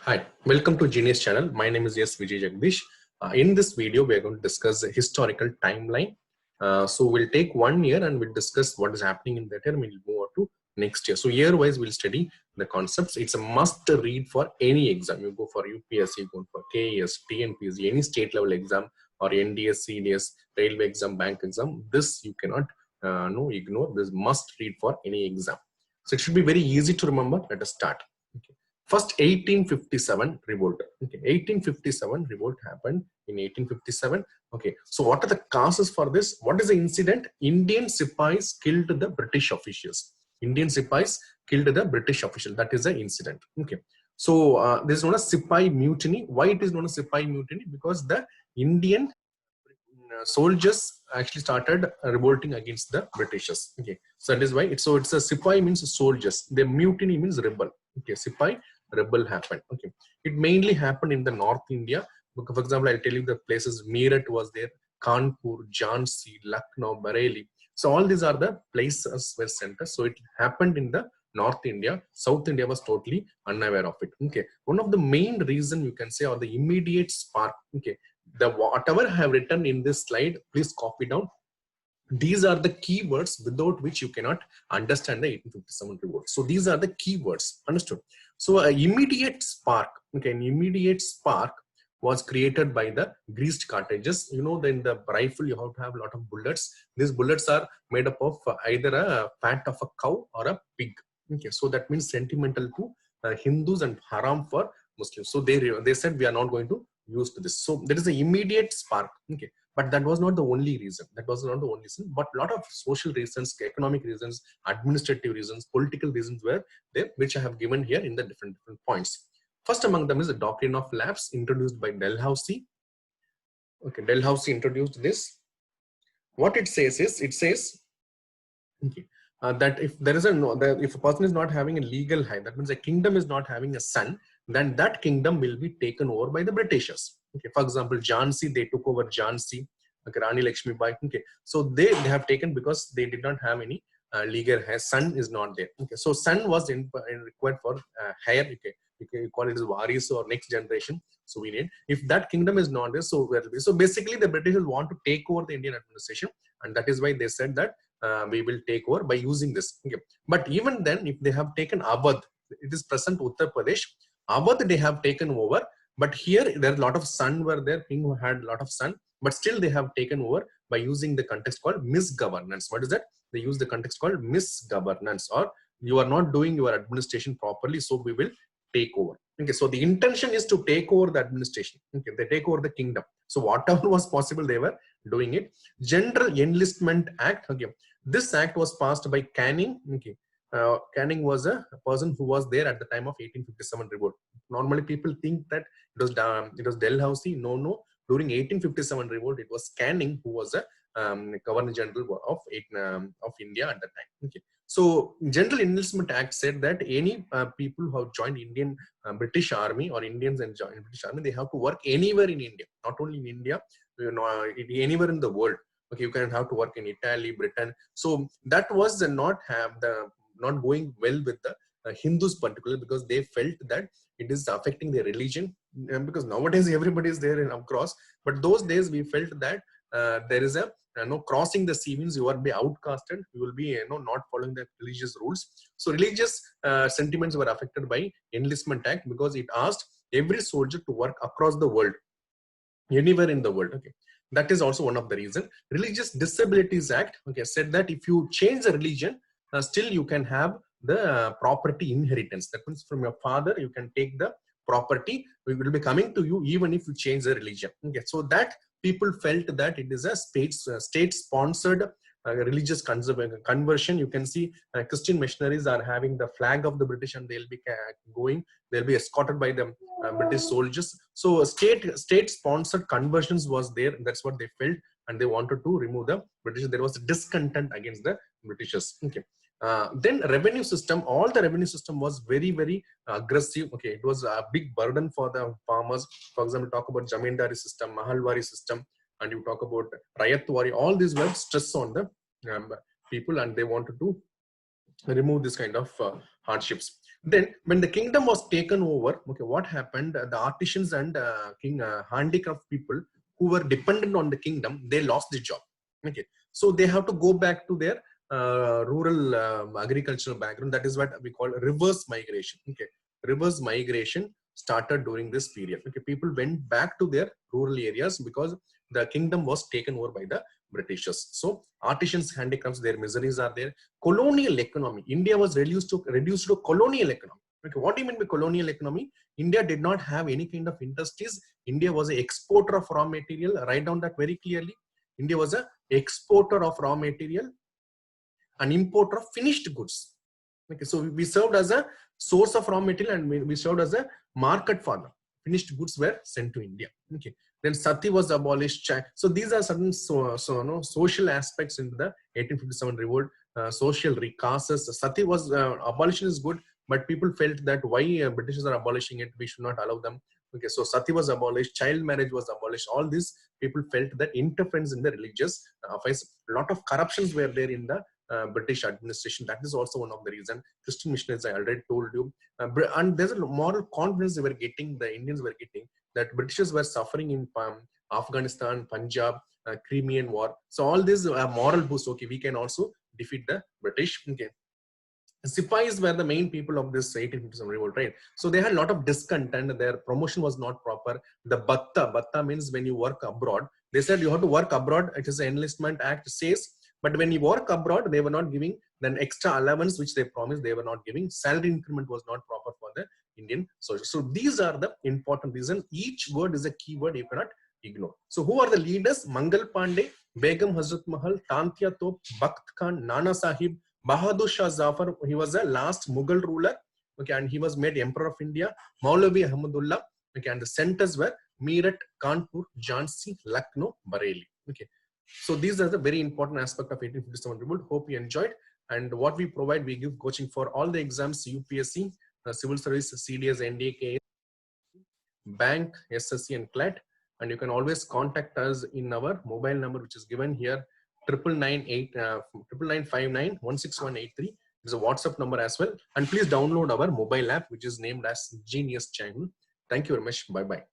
Hi, welcome to Genius channel. My name is Vijay Jagdish. In this video, we are going to discuss the historical timeline. So we'll take 1 year and we'll discuss what is happening in that year. We'll move on to next year. So year-wise, we'll study the concepts. It's a must read for any exam. You go for UPSC, you go for KES, TNPSC, any state level exam or NDS, CDS, railway exam, bank exam. This you cannot ignore. This must read for any exam. So it should be very easy to remember. Let us start. Okay. First 1857 revolt. Okay, 1857 revolt happened in 1857. Okay, so what are the causes for this? What is the incident? Indian Sepoys killed the British officials. Indian Sepoys killed the British official. That is the incident. Okay, so this is known as Sepoy Mutiny. Why it is known as Sepoy Mutiny? Because the Indian soldiers actually started revolting against the Britishers. Okay, so that is why it's a Sepoy means soldiers. The mutiny means rebel. Okay, Sepoy rebel happened. Okay, it mainly happened in the North India. For example, I'll tell you the places. Meerut was there, Kanpur, Jhansi, Lucknow, Bareilly. So all these are the places were centers. So it happened in the North India. South India was totally unaware of it. Okay, one of the main reason you can say, or the immediate spark. Okay, the whatever I have written in this slide, please copy down. These are the keywords without which you cannot understand the 1857 revolt. So these are the keywords. Understood? So an immediate spark, okay, an immediate spark was created by the greased cartridges. You know, in the rifle you have to have a lot of bullets. These bullets are made up of either a fat of a cow or a pig. Okay, so that means sentimental to Hindus and haram for Muslims. So they said we are not going to use this. So there is an immediate spark. Okay. But that was not the only reason. That was not the only reason. But a lot of social reasons, economic reasons, administrative reasons, political reasons were there, which I have given here in the different points. First among them is the doctrine of lapse, introduced by Dalhousie. Okay, Dalhousie introduced this. What it says is, okay, that if there is if a person is not having a legal height, that means a kingdom is not having a son, then that kingdom will be taken over by the Britishers. Okay, for example, Jhansi, they took over Jhansi. Okay, Rani Lakshmi Bai. Okay, so they have taken because they did not have any legal hair. Son is not there. Okay, so son was required for hair. Okay, you call it as waris or next generation. So we need, if that kingdom is not there, so where will be? So basically, the Britishers want to take over the Indian administration, and that is why they said that we will take over by using this. Okay, but even then, if they have taken Awadh, it is present Uttar Pradesh. Awadh they have taken over, but here there are a lot of sun were there. King who had a lot of sun, but still they have taken over by using the context called misgovernance. What is that? They use the context called misgovernance, or you are not doing your administration properly, so we will take over. Okay, so the intention is to take over the administration. Okay, they take over the kingdom. So whatever was possible, they were doing it. General Enlistment Act. Okay, this act was passed by Canning. Okay, Canning was a person who was there at the time of 1857 revolt. Normally, people think that it was Dalhousie. No. During 1857 revolt, it was Canning who was a Governor General of India at that time. Okay. So, General Enlistment Act said that any people who have joined Indian British Army or Indians and joined British Army, they have to work anywhere in India, not only in India, anywhere in the world. Okay, you can have to work in Italy, Britain. So that was not going well with the Hindus particularly, because they felt that it is affecting their religion. Because nowadays everybody is there across, but those days we felt that there is a crossing the sea means you are be outcasted, you will be not following the religious rules. So religious sentiments were affected by Enlistment Act, because it asked every soldier to work across the world, anywhere in the world. Okay, that is also one of the reasons. Religious Disabilities Act, okay, said that if you change the religion, still you can have the property inheritance. That means from your father you can take the property, it will be coming to you even if you change the religion. Okay, so that people felt that it is a state sponsored religious conversion. You can see Christian missionaries are having the flag of the British, and they'll be they'll be escorted by the British soldiers. So state sponsored conversions was there. That's what they felt, and they wanted to remove the British. There was a discontent against the Britishers. Okay. Then revenue system, all the revenue system was very aggressive. Okay, it was a big burden for the farmers. For example, talk about Jamindari system, Mahalwari system, and you talk about Rayatwari. All these were stress on the people, and they wanted to remove this kind of hardships. Then when the kingdom was taken over, okay, what happened? The artisans and handicraft people who were dependent on the kingdom, they lost the job. Okay, so they have to go back to their rural agricultural background. That is what we call reverse migration. Okay, reverse migration started during this period. Okay, people went back to their rural areas because the kingdom was taken over by the Britishers. So artisans, handicrafts, their miseries are there. Colonial economy. India was reduced to colonial economy. Okay, what do you mean by colonial economy? India did not have any kind of industries. India was an exporter of raw material. Write down that very clearly. India was an exporter of raw material, an importer of finished goods. Okay, so we served as a source of raw material and we served as a market for them. Finished goods were sent to India. Okay. Then Sati was abolished. So these are certain social aspects in the 1857 revolt. Social recastes. Sati was abolition is good, but people felt that why Britishers are abolishing it, we should not allow them. Okay, so Sati was abolished, child marriage was abolished. All these people felt that interference in the religious affairs. A lot of corruptions were there in the British administration. That is also one of the reasons. Christian missionaries, I already told you, and there's a moral confidence they were getting, the Indians were getting, that Britishers were suffering in Afghanistan, Punjab, Crimean war. So all this moral boost. Okay, we can also defeat the British. Okay. Sepoys were the main people of this 1857 revolt, right? So they had a lot of discontent. Their promotion was not proper. The Bhatta means when you work abroad. They said you have to work abroad. It is the Enlistment Act says. But when you work abroad, they were not giving then extra allowance which they promised. They were not giving. Salary increment was not proper for the Indian soldiers. So these are the important reasons. Each word is a key word you cannot ignore. So who are the leaders? Mangle, Panday, Begam, Hazrat, Mahal, Tantia, Tope, Bakht Khan, Nana Sahib, Bahadur Shah Zafar. He was the last Mughal ruler. Okay, and he was made Emperor of India. Maulavi Ahmadullah. Okay, and the centers were Meerut, Kanpur, Jhansi, Lucknow, Bareilly. Okay. So these are the very important aspect of 1857 revolt. Hope you enjoyed. And what we provide, we give coaching for all the exams, UPSC, Civil Service, CDS, NDA, Bank, SSC, and CLAT. And you can always contact us in our mobile number, which is given here, 99959 There's a WhatsApp number as well. And please download our mobile app, which is named as Genius Channel. Thank you very much. Bye-bye.